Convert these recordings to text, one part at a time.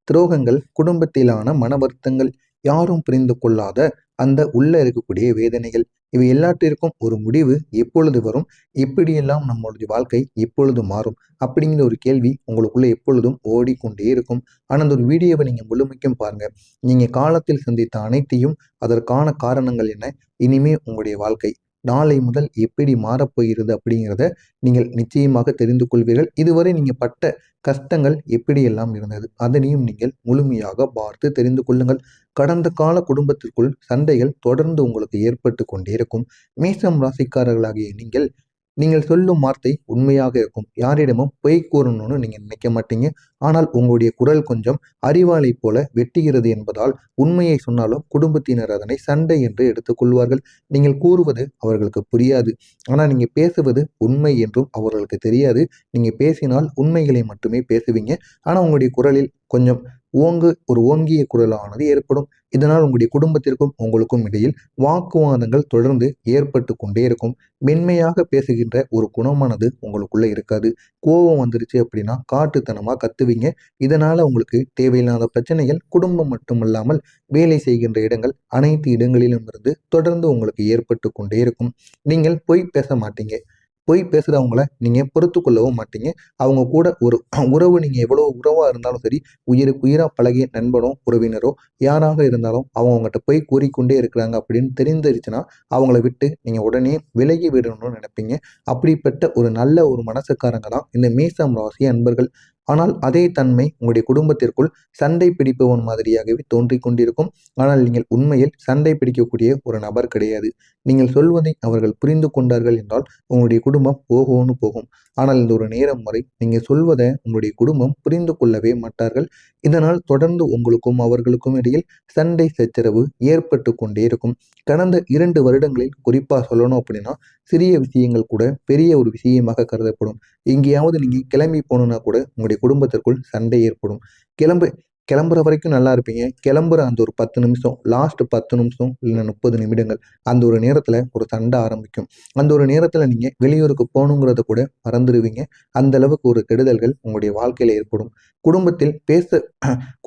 துரோகங்கள், குடும்பத்திலான மன வருத்தங்கள், யாரும் புரிந்து கொள்ளாத அந்த உள்ள இருக்கக்கூடிய வேதனைகள், இவை எல்லாத்திற்கும் ஒரு முடிவு எப்பொழுது வரும்? எப்படியெல்லாம் நம்மளுடைய வாழ்க்கை எப்பொழுது மாறும்? அப்படிங்கிற ஒரு கேள்வி உங்களுக்குள்ள எப்பொழுதும் ஓடிக்கொண்டே இருக்கும். ஆனா அந்த ஒரு வீடியோவை நீங்க முழுமைக்கும் பாருங்க. நீங்க காலத்தில் சந்தித்த அனைத்தையும், அதற்கான காரணங்கள் என்ன? இனிமே உங்களுடைய வாழ்க்கை நாளை முதல் எப்படி மாறப்போகிறது அப்படிங்கிறத நீங்கள் நிச்சயமாக தெரிந்து கொள்வீர்கள். இதுவரை நீங்க பட்ட கஷ்டங்கள் எப்படியெல்லாம் இருந்தது? அதனையும் நீங்கள் முழுமையாக பார்த்து தெரிந்து கொள்ளுங்கள். கடந்த கால குடும்பத்திற்குள் சண்டைகள் தொடர்ந்து உங்களுக்கு ஏற்பட்டு கொண்டே இருக்கும். மேஷம் ராசிக்காரர்களாகிய நீங்கள் நீங்கள் சொல்லும் வார்த்தை உண்மையாக இருக்கும். யாரிடமும் பொய் கூறணும்னு நீங்க நினைக்க மாட்டீங்க. ஆனால் உங்களுடைய குரல் கொஞ்சம் அறிவாளை போல வெட்டுகிறது என்பதால் உண்மையை சொன்னாலும் குடும்பத்தினர் அதனை சண்டை என்று எடுத்துக்கொள்வார்கள். நீங்கள் கூறுவது அவர்களுக்கு புரியாது. ஆனால் நீங்க பேசுவது உண்மை என்றும் அவர்களுக்கு தெரியாது. நீங்க பேசினால் உண்மைகளை மட்டுமே பேசுவீங்க. ஆனா உங்களுடைய குரலில் கொஞ்சம் ஓங்கிய குரலானது ஏற்படும். இதனால் உங்களுடைய குடும்பத்திற்கும் உங்களுக்கும் இடையில் வாக்குவாதங்கள் தொடர்ந்து ஏற்பட்டு கொண்டே இருக்கும். மென்மையாக பேசுகின்ற ஒரு குணமானது உங்களுக்குள்ள இருக்காது. கோபம் வந்துருச்சு அப்படின்னா காட்டுத்தனமா கத்துவீங்க. இதனால உங்களுக்கு தேவையில்லாத பிரச்சனைகள் குடும்பம் மட்டுமல்லாமல் வேலை செய்கின்ற இடங்கள் அனைத்து இடங்களிலும் இருந்து தொடர்ந்து உங்களுக்கு ஏற்பட்டு கொண்டே இருக்கும். நீங்கள் பொய் பேச மாட்டீங்க. பொய் பேசுறவங்கள நீங்க பொறுத்து கொள்ளவும் மாட்டீங்க. அவங்க கூட ஒரு உறவு நீங்க எவ்வளவு உறவா இருந்தாலும் சரி, உயிருக்கு உயிரா பழகிய நண்பனோ, உறவினரோ யாராக இருந்தாலும் அவங்க உங்ககிட்ட பொய் கூறிக்கொண்டே இருக்கிறாங்க அப்படின்னு தெரிந்துருச்சுன்னா, அவங்கள விட்டு நீங்க உடனே விலகி விடணும்னு நினைப்பீங்க. அப்படிப்பட்ட ஒரு நல்ல ஒரு மனசுக்காரங்க தான் இந்த மேஷம் ராசி அன்பர்கள். ஆனால் அதே தன்மை உங்களுடைய குடும்பத்திற்குள் சண்டை பிடிப்பவன் மாதிரியாகவே தோன்றிக் கொண்டிருக்கும். ஆனால் நீங்கள் உண்மையில் சண்டை பிடிக்கக்கூடிய ஒரு நபர் கிடையாது. நீங்கள் சொல்வதை அவர்கள் புரிந்து கொண்டார்கள் என்றால் உங்களுடைய குடும்பம் போகும்னு போகும். ஆனால் இந்த ஒரு நேரம் வரை நீங்க சொல்வதை உங்களுடைய குடும்பம் புரிந்து கொள்ளவே மாட்டார்கள். இதனால் தொடர்ந்து உங்களுக்கும் அவர்களுக்கும் இடையில் சண்டை சச்சரவு ஏற்பட்டு கொண்டே இருக்கும். கடந்த 2 வருடங்களில் குறிப்பா சொல்லணும் அப்படின்னா, சிறிய விஷயங்கள் கூட பெரிய ஒரு விஷயமாக கருதப்படும். எங்கேயாவது நீங்க கிளம்பி போகணும்னா கூட உங்களுடைய குடும்பத்திற்குள் சண்டை ஏற்படும். கிளம்பு கிளம்புற வரைக்கும் நல்லா இருப்பீங்க. கிளம்புற அந்த ஒரு 10 நிமிஷம், லாஸ்ட் 10 நிமிஷம் இல்ல 30 நிமிடங்கள், அந்த ஒரு நேரத்துல ஒரு சண்டை ஆரம்பிக்கும். அந்த ஒரு நேரத்துல நீங்க வெளியூருக்கு போகணுங்கிறத கூட மறந்துடுவீங்க. அந்த அளவுக்கு ஒரு கெடுதல்கள் உங்களுடைய வாழ்க்கையில ஏற்படும். குடும்பத்தில்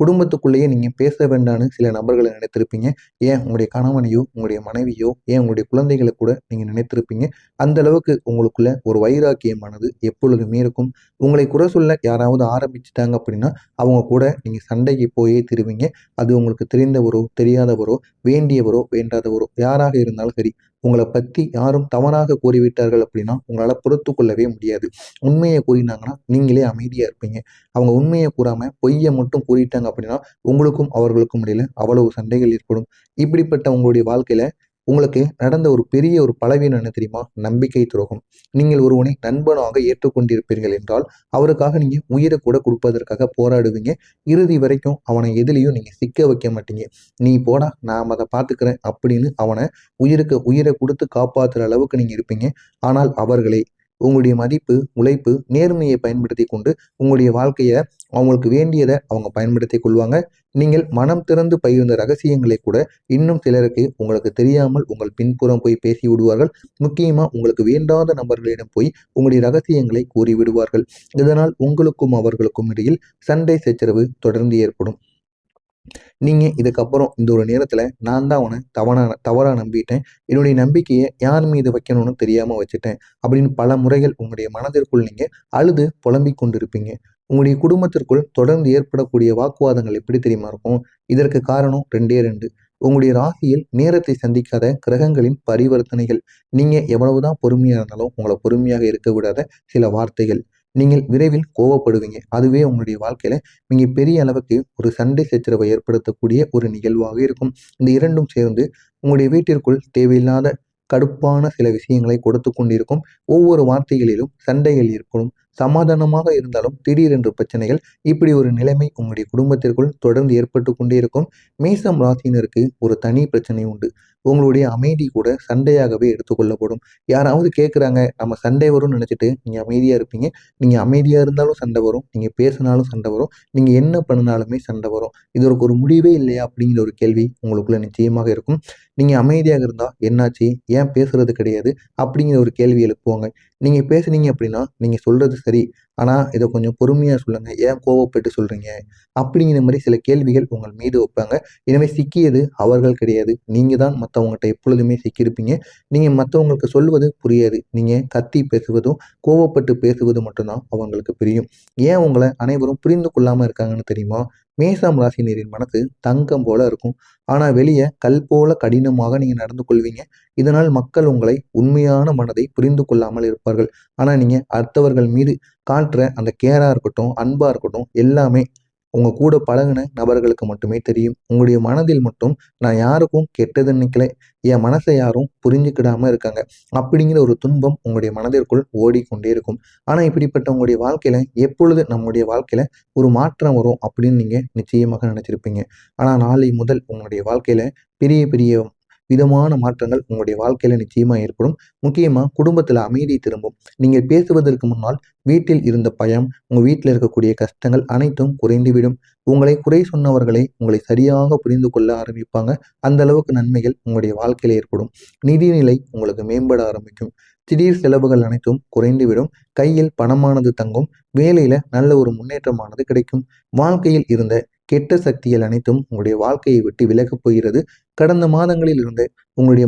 குடும்பத்துக்குள்ளேயே நீங்க பேச வேண்டான்னு சில நபர்களை நினைத்திருப்பீங்க. ஏன் உங்களுடைய கணவனையோ, உங்களுடைய மனைவியோ, ஏன் உங்களுடைய குழந்தைகளை கூட நீங்க நினைத்திருப்பீங்க. அந்த அளவுக்கு உங்களுக்குள்ள ஒரு வைராக்கியமானது எப்பொழுதுமே இருக்கும். உங்களை குறை சொல்ல யாராவது ஆரம்பிச்சுட்டாங்க அப்படின்னா, அவங்க கூட நீங்க சண்டைக்கு போயே திருவீங்க. அது உங்களுக்கு தெரிந்தவரோ, தெரியாதவரோ, வேண்டியவரோ, வேண்டாதவரோ யாராக இருந்தாலும் சரி. உங்கள பத்தி யாரும் தவறாக கூறிவிட்டார்கள் அப்படின்னா, உங்களால பொறுத்து கொள்ளவே முடியாது. உண்மையை கூறினாங்கன்னா, நீங்களே அமைதியா இருப்பீங்க. அவங்க உண்மையை கூறாம பொய்ய மட்டும் கூறிட்டாங்க அப்படின்னா, உங்களுக்கும் அவர்களுக்கும் இடையில அவ்வளவு சண்டைகள் ஏற்படும். இப்படிப்பட்ட உங்களுடைய வாழ்க்கையில உங்களுக்கு நடந்த ஒரு பெரிய ஒரு பலவீனம் என்ன தெரியுமா? நம்பிக்கை துரோகம். நீங்கள் ஒருவனை நண்பனாக ஏற்றுக்கொண்டிருப்பீர்கள் என்றால், அவருக்காக நீங்க உயிரை கூட கொடுப்பதற்காக போராடுவீங்க. இறுதி வரைக்கும் அவனை எதிலேயும் நீங்க சிக்க வைக்க மாட்டீங்க. "நீ போடா, நான் அத பார்த்துக்கிறேன்" அப்படின்னு அவன உயிருக்கு உயிரை கொடுத்து காப்பாத்துற அளவுக்கு நீங்க இருப்பீங்க. ஆனால் அவர்களே உங்களுடைய மதிப்பு, உழைப்பு, நேர்மையை பயன்படுத்திக் கொண்டு உங்களுடைய வாழ்க்கைய அவங்களுக்கு வேண்டியத அவங்க பயன்படுத்திக் கொள்வாங்க. நீங்கள் மனம் திறந்து பகிர்ந்த ரகசியங்களை கூட இன்னும் சிலருக்கு உங்களுக்கு தெரியாமல் உங்கள் பின்புறம் போய் பேசி விடுவார்கள். முக்கியமா உங்களுக்கு வேண்டாத நபர்களிடம் போய் உங்களுடைய ரகசியங்களை கூறி விடுவார்கள். இதனால் உங்களுக்கும் அவர்களுக்கும் இடையில் சண்டை சச்சரவு தொடர்ந்து ஏற்படும். நீங்க இதுக்கப்புறம் இந்த ஒரு நேரத்துல நான் தான் அவனை தவறா நம்பிட்டேன். என்னுடைய நம்பிக்கையை யார் மீது வைக்கணும்னு தெரியாம வச்சுட்டேன். அப்படின்னு பல முறைகள் உங்களுடைய மனதிற்குள் நீங்க அழுது புலம்பிக் கொண்டிருப்பீங்க. உங்களுடைய குடும்பத்திற்குள் தொடர்ந்து ஏற்படக்கூடிய வாக்குவாதங்கள் எப்படி தெரியுமா இருக்கும்? இதற்கு காரணம் 2 2. உங்களுடைய ராசியில் நேரத்தை சந்திக்காத கிரகங்களின் பரிவர்த்தனைகள். நீங்க எவ்வளவுதான் பொறுமையா இருந்தாலும் உங்களை பொறுமையாக இருக்க விடாத சில வார்த்தைகள். நீங்கள் விரைவில் கோவப்படுவீங்க. அதுவே உங்களுடைய வாழ்க்கையில மிகப்பெரிய அளவுக்கு ஒரு சண்டை சச்சரவை ஏற்படுத்தக்கூடிய ஒரு நிகழ்வாக இருக்கும். இந்த 2ம் சேர்ந்து உங்களுடைய வீட்டிற்குள் தேவையில்லாத கடுப்பான சில விஷயங்களை கொடுத்து கொண்டிருக்கும். ஒவ்வொரு வார்த்தைகளிலும் சண்டைகள் ஏற்படும். சமாதானமாக இருந்தாலும் திடீரென்று பிரச்சனைகள். இப்படி ஒரு நிலைமை உங்களுடைய குடும்பத்திற்குள் தொடர்ந்து ஏற்பட்டு கொண்டே இருக்கும். மேஷம் ராசினருக்கு ஒரு தனி பிரச்சனை உண்டு. உங்களுடைய அமைதி கூட சண்டையாகவே எடுத்துக்கொள்ளப்படும். யாராவது கேட்குறாங்க, நம்ம சண்டை வரும்னு நினைச்சிட்டு நீங்க அமைதியா இருப்பீங்க. நீங்க அமைதியா இருந்தாலும் சண்டை வரும். நீங்க பேசினாலும் சண்டை வரும். நீங்க என்ன பண்ணினாலுமே சண்டை வரும். இதற்கு ஒரு முடிவே இல்லையா அப்படிங்கிற ஒரு கேள்வி உங்களுக்குள்ள நிச்சயமாக இருக்கும். நீங்க அமைதியாக இருந்தா என்னாச்சு? ஏன் பேசுறது கிடையாது? அப்படிங்கிற ஒரு கேள்வி எழுப்புவாங்க. நீங்க பேசுனீங்க அப்படின்னா, நீங்க சொல்றது சரி. ஆனால் இதை கொஞ்சம் பொறுமையாக சொல்லுங்கள், ஏன் கோவப்பட்டு சொல்கிறீங்க அப்படிங்கிற மாதிரி சில கேள்விகள் உங்கள் மீது வைப்பாங்க. எனவே சிக்கியது அவர்கள் கிடையாது, நீங்கள் தான் மற்றவங்ககிட்ட எப்பொழுதுமே சிக்கியிருப்பீங்க. நீங்கள் மற்றவங்களுக்கு சொல்வது புரியாது, நீங்கள் கத்தி பேசுவதும் கோவப்பட்டு பேசுவது மட்டும்தான் அவங்களுக்கு புரியும். ஏன் உங்களை அனைவரும் புரிந்து கொள்ளாமல் இருக்காங்கன்னு தெரியுமா? மேஷம் ராசினியரின் மனசு தங்கம் போல இருக்கும், ஆனால் வெளியே கல் போல கடினமாக நீங்கள் நடந்து கொள்வீங்க. இதனால் மக்கள் உங்களை உண்மையான மனதை புரிந்து கொள்ளாமல் இருப்பார்கள். ஆனால் நீங்கள் அடுத்தவர்கள் மீது காட்டுற அந்த கேரா இருக்கட்டும், அன்பா இருக்கட்டும், எல்லாமே உங்க கூட பழகுன நபர்களுக்கு மட்டுமே தெரியும். உங்களுடைய மனதில் மட்டும் நான் யாருக்கும் கெட்டது நினைக்கல, என் மனசை யாரும் புரிஞ்சுக்கிடாம இருக்காங்க அப்படிங்கிற ஒரு துன்பம் உங்களுடைய மனதிற்குள் ஓடிக்கொண்டே இருக்கும். ஆனா இப்படிப்பட்ட உங்களுடைய வாழ்க்கையில எப்பொழுது நம்முடைய வாழ்க்கையில ஒரு மாற்றம் வரும் அப்படின்னு நீங்க நிச்சயமாக நினைச்சிருப்பீங்க. ஆனா நாளை முதல் உங்களுடைய வாழ்க்கையில பெரிய பெரிய விதமான மாற்றங்கள் உங்களுடைய வாழ்க்கையில நிச்சயமா ஏற்படும். முக்கியமா குடும்பத்துல அமைதி திரும்பும். நீங்க பேசுவதற்கு முன்னால் வீட்டில் இருந்த பயம், உங்க வீட்டில் இருக்கக்கூடிய கஷ்டங்கள் அனைத்தும் குறைந்துவிடும். உங்களை குறை சொன்னவர்களை உங்களை சரியாக புரிந்து கொள்ள ஆரம்பிப்பாங்க. அந்த அளவுக்கு நன்மைகள் உங்களுடைய வாழ்க்கையில ஏற்படும். நிதிநிலை உங்களுக்கு மேம்பட ஆரம்பிக்கும். திடீர் செலவுகள் அனைத்தும் குறைந்துவிடும். கையில் பணமானது தங்கும். வேலையில நல்ல ஒரு முன்னேற்றமானது கிடைக்கும். வாழ்க்கையில் இருந்த கெட்ட சக்திகள் அனைத்தும் உங்களுடைய வாழ்க்கையை விட்டு விலகப் போகிறது. கடந்த மாதங்களில் இருந்த உங்களுடைய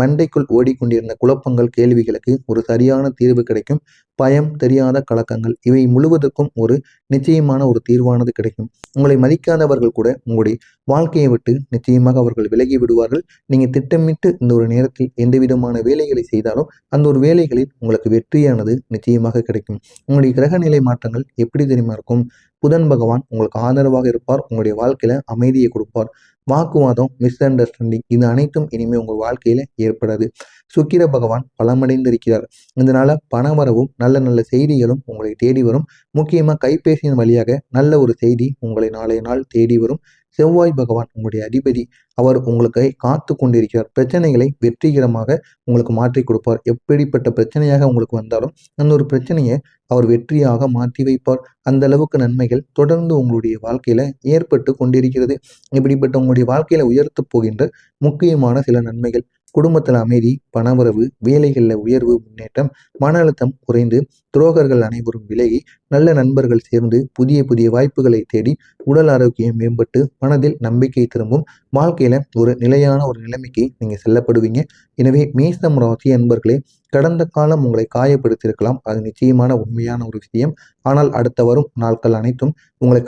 மண்டைக்குள் ஓடிக்கொண்டிருந்த குழப்பங்கள், கேள்விகளுக்கு ஒரு சரியான தீர்வு கிடைக்கும். பயம், தெரியாத கலக்கங்கள் இவை முழுவதற்கும் ஒரு நிச்சயமான ஒரு தீர்வானது கிடைக்கும். உங்களை மதிக்காதவர்கள் கூட உங்களுடைய வாழ்க்கையை விட்டு நிச்சயமாக அவர்கள் விலகி விடுவார்கள். நீங்க திட்டமிட்டு இந்த ஒரு நேரத்தில் எந்த விதமான வேலைகளை செய்தாலும் அந்த ஒரு வேலைகளில் உங்களுக்கு வெற்றியானது நிச்சயமாக கிடைக்கும். உங்களுடைய கிரகநிலை மாற்றங்கள் எப்படி தெரியுமா இருக்கும்? புதன் பகவான் உங்களுக்கு ஆதரவாக இருப்பார். உங்களுடைய வாழ்க்கையில அமைதியை கொடுப்பார். வாக்குவாதம், மிஸ் அண்டர்ஸ்டாண்டிங் இது அனைத்தும் இனிமே உங்கள் வாழ்க்கையில ஏற்படாது. சுக்கிர பகவான் பலமடைந்திருக்கிறார். இதனால பணவரவும் நல்ல நல்ல செய்திகளும் உங்களை தேடி வரும். முக்கியமா கைபேசியின் வழியாக நல்ல ஒரு செய்தி உங்களை நாளைய நாள் தேடி வரும். செவ்வாய் பகவான் உங்களுடைய அதிபதி, அவர் உங்களுக்கு காத்து கொண்டிருக்கிறார். பிரச்சனைகளை வெற்றிகரமாக உங்களுக்கு மாற்றி கொடுப்பார். எப்படிப்பட்ட பிரச்சனையாக உங்களுக்கு வந்தாலும் அந்த ஒரு பிரச்சனையை அவர் வெற்றியாக மாற்றி வைப்பார். அந்த அளவுக்கு நன்மைகள் தொடர்ந்து உங்களுடைய வாழ்க்கையில ஏற்பட்டு கொண்டிருக்கிறது. இப்படிப்பட்ட உங்களுடைய வாழ்க்கையில உயர்த்த போகின்ற முக்கியமான சில நன்மைகள்: குடும்பத்தில் அமைதி, பணவரவு, வேலைகளில் உயர்வு, முன்னேற்றம், மன அழுத்தம் குறைந்து, துரோகர்கள் அனைவரும் விலகி, நல்ல நண்பர்கள் சேர்ந்து புதிய புதிய வாய்ப்புகளை தேடி, உடல் ஆரோக்கியம் மேம்பட்டு, மனதில் நம்பிக்கை திரும்பும். வாழ்க்கையில ஒரு நிலையான ஒரு நிலைமைக்கு நீங்க செல்லப்படுவீங்க. எனவே மேஷம் ராசி அன்பர்களே, கடந்த காலம் உங்களை காயப்படுத்தியிருக்கலாம், அது நிச்சயமான உண்மையான ஒரு விஷயம். ஆனால் அடுத்த வரும் நாட்கள் அனைத்தும் உங்களை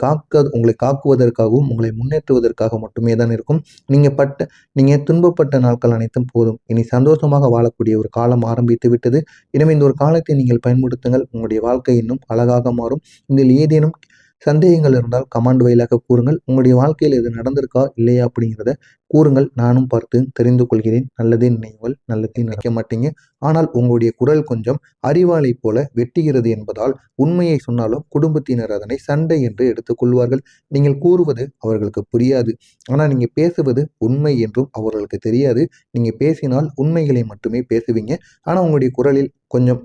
காக்குவதற்காகவும் உங்களை முன்னேற்றுவதற்காக மட்டுமே தான் இருக்கும். நீங்க துன்பப்பட்ட நாட்கள் அனைத்தும் போதும். இனி சந்தோஷமாக வாழக்கூடிய ஒரு காலம் ஆரம்பித்து விட்டது. எனவே இந்த ஒரு காலத்தை நீங்கள் பயன்படுத்துங்கள். உங்களுடைய வாழ்க்கை இன்னும் அழகாக மாறும். இதில் ஏதேனும் சந்தேகங்கள் இருந்தால் கமெண்ட் வாயிலாக கூறுங்கள். உங்களுடைய வாழ்க்கையில் இது நடந்திருக்கா இல்லையா அப்படிங்கிறத கூறுங்கள். நானும் பார்த்து தெரிந்து கொள்கிறேன். நல்லதே நினைவுகள், நல்லதே நினைக்க மாட்டீங்க. ஆனால் உங்களுடைய குரல் கொஞ்சம் அறிவாளை போல வெட்டுகிறது என்பதால் உண்மையை சொன்னாலும் குடும்பத்தினர் அதனை சண்டை என்று எடுத்துக்கொள்வார்கள். நீங்கள் கூறுவது அவர்களுக்கு புரியாது. ஆனால் நீங்க பேசுவது உண்மை என்றும் அவர்களுக்கு தெரியாது. நீங்க பேசினால் உண்மைகளை மட்டுமே பேசுவீங்க. ஆனால் உங்களுடைய குரலில் கொஞ்சம்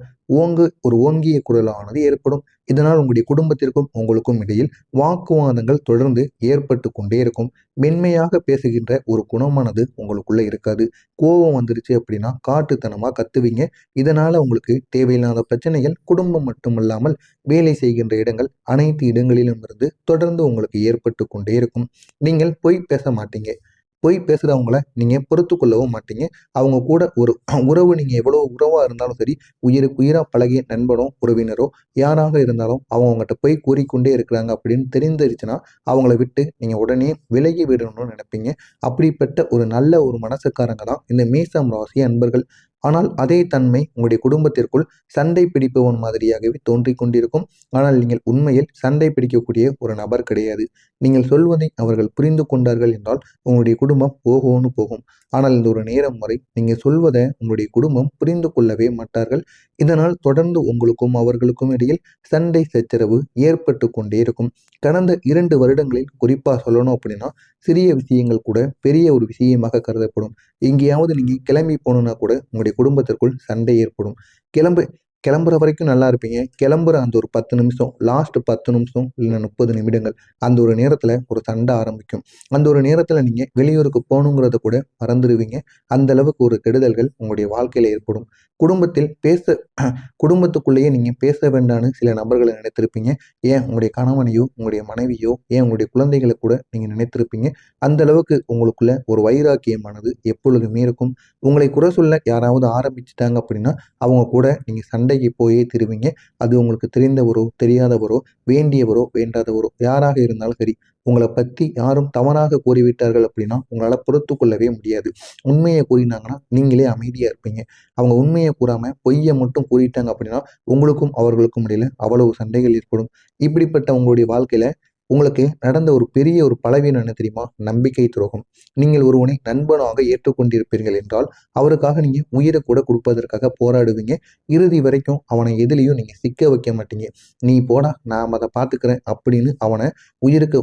ஓங்கிய குரலானது ஏற்படும். இதனால் உங்களுடைய குடும்பத்திற்கும் உங்களுக்கும் இடையில் வாக்குவாதங்கள் தொடர்ந்து ஏற்பட்டு கொண்டே இருக்கும். மென்மையாக பேசுகின்ற ஒரு குணமானது உங்களுக்குள்ள இருக்காது. கோபம் வந்துருச்சு அப்படின்னா காட்டுத்தனமா கத்துவீங்க. இதனால உங்களுக்கு தேவையில்லாத பிரச்சனைகள் குடும்பம் மட்டுமல்லாமல் வேலை செய்கின்ற இடங்கள் அனைத்து இடங்களிலும் இருந்து தொடர்ந்து உங்களுக்கு ஏற்பட்டு கொண்டே இருக்கும். நீங்கள் பொய் பேச மாட்டீங்க. பொய் பேசுறவங்கள நீங்க பொறுத்து கொள்ளவும் மாட்டீங்க. அவங்க கூட ஒரு உறவு, நீங்க எவ்வளவு உறவா இருந்தாலும் சரி, உயிருக்கு உயிரா பழகிய நண்பனோ உறவினரோ யாராக இருந்தாலும் அவங்க உங்ககிட்ட போய் கூறிக்கொண்டே இருக்கிறாங்க அப்படின்னு தெரிஞ்சிருச்சுன்னா அவங்கள விட்டு நீங்க உடனே விலகி விடணும்னு நினைப்பீங்க. அப்படிப்பட்ட ஒரு நல்ல ஒரு மனசுக்காரங்க தான் இந்த மேஷம் ராசி அன்பர்கள். ஆனால் அதே தன்மை உங்களுடைய குடும்பத்திற்குள் சண்டை பிடிப்பவன் மாதிரியாகவே தோன்றிக் கொண்டிருக்கும். ஆனால் நீங்கள் உண்மையில் சண்டை பிடிக்கக்கூடிய ஒரு நபர் கிடையாது. நீங்கள் சொல்வதை அவர்கள் புரிந்து கொண்டார்கள் என்றால் உங்களுடைய குடும்பம் ஓஹோன்னு போகும். ஆனால் இந்த ஒரு நேரம் வரை நீங்க சொல்வதை உங்களுடைய குடும்பம் புரிந்து கொள்ளவே மாட்டார்கள். இதனால் தொடர்ந்து உங்களுக்கும் அவர்களுக்கும் இடையில் சண்டை சச்சரவு ஏற்பட்டு கொண்டே இருக்கும். கடந்த 2 வருடங்களில் குறிப்பா சொல்லணும் அப்படின்னா சிறிய விஷயங்கள் கூட பெரிய ஒரு விஷயமாக கருதப்படும். எங்கேயாவது நீங்க கிளம்பி போகணும்னா கூட உங்களுடைய குடும்பத்திற்குள் சண்டை ஏற்படும். கிளம்பு கிளம்புற வரைக்கும் நல்லா இருப்பீங்க. கிளம்புற அந்த ஒரு 10 நிமிஷம், லாஸ்ட் 10 நிமிஷம் இல்லைன்னா 30 நிமிடங்கள், அந்த ஒரு நேரத்துல ஒரு சண்டை ஆரம்பிக்கும். அந்த ஒரு நேரத்துல நீங்க வெளியூருக்கு போகணுங்கிறத கூட மறந்துடுவீங்க. அந்த அளவுக்கு ஒரு கெடுதல்கள் உங்களுடைய வாழ்க்கையில ஏற்படும். குடும்பத்தில் குடும்பத்துக்குள்ளேயே நீங்கள் பேச வேண்டான்னு சில நபர்களை நினைத்திருப்பீங்க. ஏன் உங்களுடைய கணவனையோ உங்களுடைய மனைவியோ ஏன் உங்களுடைய குழந்தைகளை கூட நீங்கள் நினைத்திருப்பீங்க. அந்த அளவுக்கு உங்களுக்குள்ள ஒரு வைராக்கியமானது எப்பொழுதுமே இருக்கும். உங்களை குறை சொல்ல யாராவது ஆரம்பிச்சிட்டாங்க அப்படின்னா அவங்க கூட நீங்கள் சண்டைக்கு போயே திருவீங்க. அது உங்களுக்கு தெரிந்தவரோ தெரியாதவரோ வேண்டியவரோ வேண்டாதவரோ யாராக இருந்தாலும் சரி, உங்களை பற்றி யாரும் தவறாக கூறிவிட்டார்கள் அப்படின்னா உங்களால் பொறுத்து கொள்ளவே முடியாது. உண்மையை கூறினாங்கன்னா நீங்களே அமைதியாக இருப்பீங்க. அவங்க உண்மையை கூறாமல் பொய்யை மட்டும் கூறிட்டாங்க அப்படின்னா உங்களுக்கும் அவர்களுக்கும் இடையில அவ்வளவு சண்டைகள் ஏற்படும். இப்படிப்பட்ட உங்களுடைய வாழ்க்கையில உங்களுக்கு நடந்த ஒரு பெரிய ஒரு பலவீனம் என்ன தெரியுமா? நம்பிக்கை துரோகம். நீங்கள் ஒருவனை நண்பனாக ஏற்றுக்கொண்டிருப்பீர்கள் என்றால் அவருக்காக நீங்க உயிரை கூட கொடுப்பதற்காக போராடுவீங்க. இறுதி வரைக்கும் அவனை எதுலேயும் நீங்க சிக்க வைக்க மாட்டீங்க. நீ போடா நான் அதை பார்த்துக்கிறேன் அப்படின்னு அவனை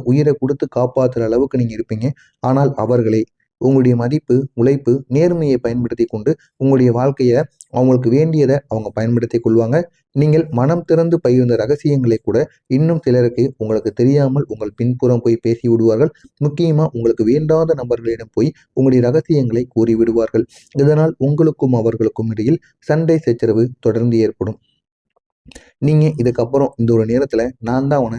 உயிரை கொடுத்து காப்பாற்றுற அளவுக்கு நீங்க இருப்பீங்க. ஆனால் அவர்களே உங்களுடைய மதிப்பு, உழைப்பு, நேர்மையை பயன்படுத்தி கொண்டு உங்களுடைய வாழ்க்கைய அவங்களுக்கு வேண்டியதை அவங்க பயன்படுத்திக் கொள்வாங்க. நீங்கள் மனம் திறந்து பகிர்ந்த ரகசியங்களை கூட இன்னும் சிலருக்கு உங்களுக்கு தெரியாமல் உங்கள் பின்புறம் போய் பேசி விடுவார்கள். முக்கியமா உங்களுக்கு வேண்டாத நபர்களிடம் போய் உங்களுடைய ரகசியங்களை கூறி விடுவார்கள். இதனால் உங்களுக்கும் அவர்களுக்கும் இடையில் சண்டை சச்சரவு தொடர்ந்து ஏற்படும். நீங்க இதுக்கப்புறம் இந்த ஒரு நேரத்துல நான் தான் அவனை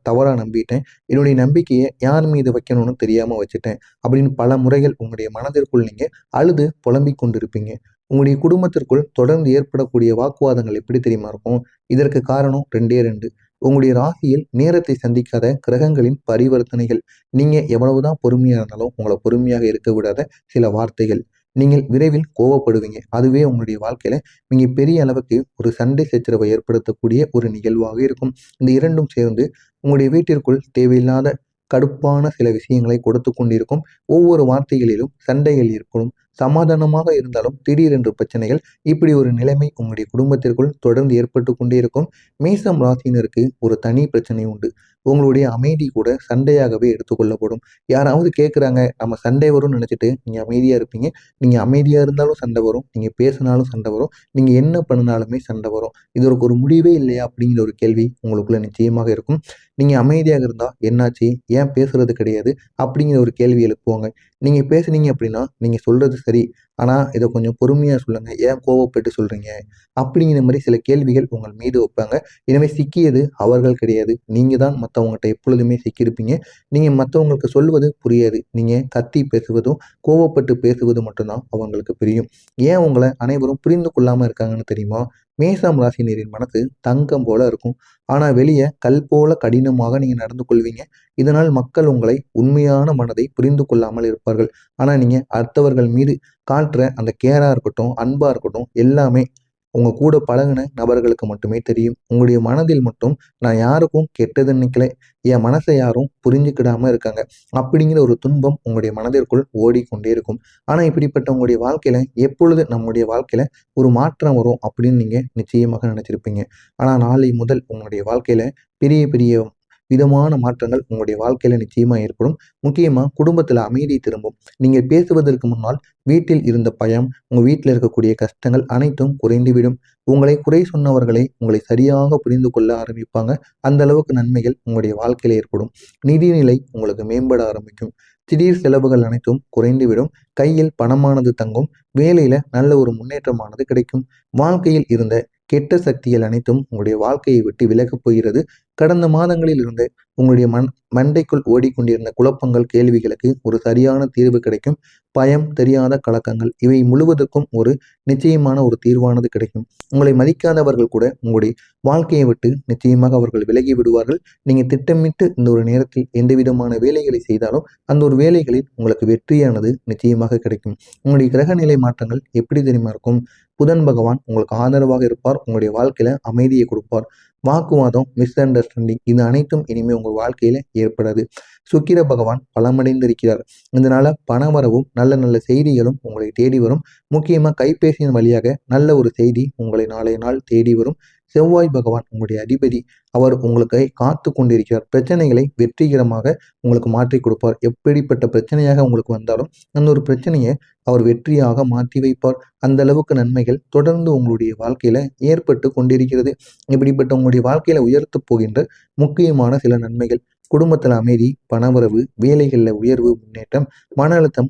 தவறா நம்பிட்டேன். என்னுடைய நம்பிக்கையை யார் மீது வைக்கணும்னு தெரியாம வச்சுட்டேன் அப்படின்னு பல முறைகள் உங்களுடைய மனதிற்குள் நீங்க அழுது புலம்பிக் கொண்டிருப்பீங்க. உங்களுடைய குடும்பத்திற்குள் தொடர்ந்து ஏற்படக்கூடிய வாக்குவாதங்கள் எப்படி தெரியுமா இருக்கும்? இதற்கு காரணம் 2 உங்களுடைய ராசியில் நேரத்தை சந்திக்காத கிரகங்களின் பரிவர்த்தனைகள். நீங்க எவ்வளவுதான் பொறுமையா இருந்தாலும் உங்களை பொறுமையாக இருக்க விடாத சில வார்த்தைகள். நீங்கள் விரைவில் கோவப்படுவீங்க. அதுவே உங்களுடைய வாழ்க்கையில நீங்க பெரிய அளவுக்கு ஒரு சண்டை சச்சரவை ஏற்படுத்தக்கூடிய ஒரு நிகழ்வாக இருக்கும். இந்த இரண்டும் சேர்ந்து உங்களுடைய வீட்டிற்குள் தேவையில்லாத கடுப்பான சில விஷயங்களை கொடுத்து கொண்டிருக்கும். ஒவ்வொரு வார்த்தைகளிலும் சண்டைகள் இருக்கணும். சமாதானமாக இருந்தாலும் திடீரென்று பிரச்சனைகள். இப்படி ஒரு நிலைமை உங்களுடைய குடும்பத்திற்குள் தொடர்ந்து ஏற்பட்டு கொண்டே இருக்கும். மேசம் ராசினருக்கு ஒரு தனி பிரச்சனை உண்டு. உங்களுடைய அமைதி கூட சண்டையாகவே எடுத்துக்கொள்ளப்படும். யாராவது கேட்குறாங்க நம்ம சண்டை வரும்னு நினைச்சிட்டு நீங்க அமைதியா இருப்பீங்க. நீங்க அமைதியா இருந்தாலும் சண்டை வரும். நீங்க பேசினாலும் சண்டை வரும். நீங்க என்ன பண்ணினாலுமே சண்டை வரும். இதற்கு ஒரு முடிவே இல்லையா அப்படிங்கிற ஒரு கேள்வி உங்களுக்குள்ள நிச்சயமாக இருக்கும். நீங்க அமைதியாக இருந்தா என்னாச்சு? ஏன் பேசுறது கிடையாது? அப்படிங்கிற ஒரு கேள்வி எழுப்புவாங்க. நீங்க பேசுனீங்க அப்படின்னா நீங்க சொல்றது சரி. ஆனா இதை கொஞ்சம் பொறுமையா சொல்லுங்க. ஏன் கோவப்பட்டு சொல்றீங்க? அப்படிங்கிற மாதிரி சில கேள்விகள் உங்கள் மீது வைப்பாங்க. எனவே சிக்கியது அவர்கள் கிடையாது. நீங்க தான் மற்றவங்ககிட்ட எப்பொழுதுமே சிக்கியிருப்பீங்க. நீங்க மற்றவங்களுக்கு சொல்வது புரியாது. நீங்க கத்தி பேசுவதும் கோவப்பட்டு பேசுவது மட்டும்தான் அவங்களுக்கு புரியும். ஏன் உங்களை அனைவரும் புரிந்து கொள்ளாம இருக்காங்கன்னு தெரியுமா? மேசம் ராசினியரின் மனசு தங்கம் போல இருக்கும். ஆனா வெளியே கல் போல கடினமாக நீங்க நடந்து கொள்வீங்க. இதனால் மக்கள் உங்களை உண்மையான மனதை புரிந்து கொள்ளாமல் இருப்பார்கள். ஆனா நீங்க அடுத்தவர்கள் மீது காட்டுற அந்த கேரா இருக்கட்டும், அன்பா இருக்கட்டும் எல்லாமே உங்க கூட பழகுன நபர்களுக்கு மட்டுமே தெரியும். உங்களுடைய மனதில் மட்டும் நான் யாருக்கும் கெட்டது நினைக்கல. என் மனசை யாரும் புரிஞ்சுக்கிடாம இருக்காங்க. அப்படிங்கிற ஒரு துன்பம் உங்களுடைய மனதிற்குள் ஓடிக்கொண்டே இருக்கும். ஆனா இப்படிப்பட்ட உங்களுடைய வாழ்க்கையில எப்பொழுது நம்முடைய வாழ்க்கையில ஒரு மாற்றம் வரும் அப்படின்னு நீங்க நிச்சயமாக நினைச்சிருப்பீங்க. ஆனா நாளை முதல் உங்களுடைய வாழ்க்கையில பெரிய பெரிய விதமான மாற்றங்கள் உங்களுடைய வாழ்க்கையில நிச்சயமா ஏற்படும். முக்கியமா குடும்பத்துல அமைதி திரும்பும். நீங்க பேசுவதற்கு முன்னால் வீட்டில் இருந்த பயம், உங்க வீட்டில் இருக்கக்கூடிய கஷ்டங்கள் அனைத்தும் குறைந்துவிடும். உங்களை குறை சொன்னவர்களை உங்களை சரியாக புரிந்து கொள்ள ஆரம்பிப்பாங்க. அந்த அளவுக்கு நன்மைகள் உங்களுடைய வாழ்க்கையில ஏற்படும். நிதிநிலை உங்களுக்கு மேம்பட ஆரம்பிக்கும். திடீர் செலவுகள் அனைத்தும் குறைந்துவிடும். கையில் பணமானது தங்கும். வேலையில நல்ல ஒரு முன்னேற்றமானது கிடைக்கும். வாழ்க்கையில் இருந்த கெட்ட சக்திகள் அனைத்தும் உங்களுடைய வாழ்க்கையை விட்டு விலகப் போகிறது. கடந்த மாதங்களில் இருந்து உங்களுடைய மண்டைக்குள் ஓடிக்கொண்டிருந்த குழப்பங்கள், கேள்விகளுக்கு ஒரு சரியான தீர்வு கிடைக்கும். பயம், தெரியாத கலக்கங்கள் இவை முழுவதற்கும் ஒரு நிச்சயமான ஒரு தீர்வானது கிடைக்கும். உங்களை மதிக்காதவர்கள் கூட உங்களுடைய வாழ்க்கையை விட்டு நிச்சயமாக அவர்கள் விலகி விடுவார்கள். நீங்க திட்டமிட்டு இந்த ஒரு நேரத்தில் எந்த விதமான வேலைகளை செய்தாலும் அந்த ஒரு வேலைகளில் உங்களுக்கு வெற்றியானது நிச்சயமாக கிடைக்கும். உங்களுடைய கிரக நிலை மாற்றங்கள் எப்படி தெரியுமா இருக்கும்? புதன் பகவான் உங்களுக்கு ஆதரவாக இருப்பார். உங்களுடைய வாழ்க்கையில அமைதியை கொடுப்பார். வாக்குவாதம், மிஸ் அண்டர்ஸ்டாண்டிங் இது அனைத்தும் இனிமே உங்கள் வாழ்க்கையில ஏற்படாது. சுக்கிர பகவான் பலமடைந்திருக்கிறார். இதனால பணவரவும் நல்ல நல்ல செய்திகளும் உங்களை தேடி வரும். முக்கியமா கைபேசியின் வழியாக நல்ல ஒரு செய்தி உங்களை நாளைய நாள் தேடி வரும். செவ்வாய் பகவான் உங்களுடைய அதிபதி. அவர் உங்களுக்கு காத்து கொண்டிருக்கிறார். பிரச்சனைகளை வெற்றிகரமாக உங்களுக்கு மாற்றி கொடுப்பார். எப்படிப்பட்ட பிரச்சனையாக உங்களுக்கு வந்தாலும் அந்த ஒரு பிரச்சனையை அவர் வெற்றியாக மாற்றி வைப்பார். அந்த அளவுக்கு நன்மைகள் தொடர்ந்து உங்களுடைய வாழ்க்கையில ஏற்பட்டு கொண்டிருக்கிறது. இப்படிப்பட்ட உங்களுடைய வாழ்க்கையில உயர்த்த போகின்ற முக்கியமான சில நன்மைகள் குடும்பத்தில் அமைதி, பணவரவு, வேலைகளில் உயர்வு, முன்னேற்றம், மன அழுத்தம்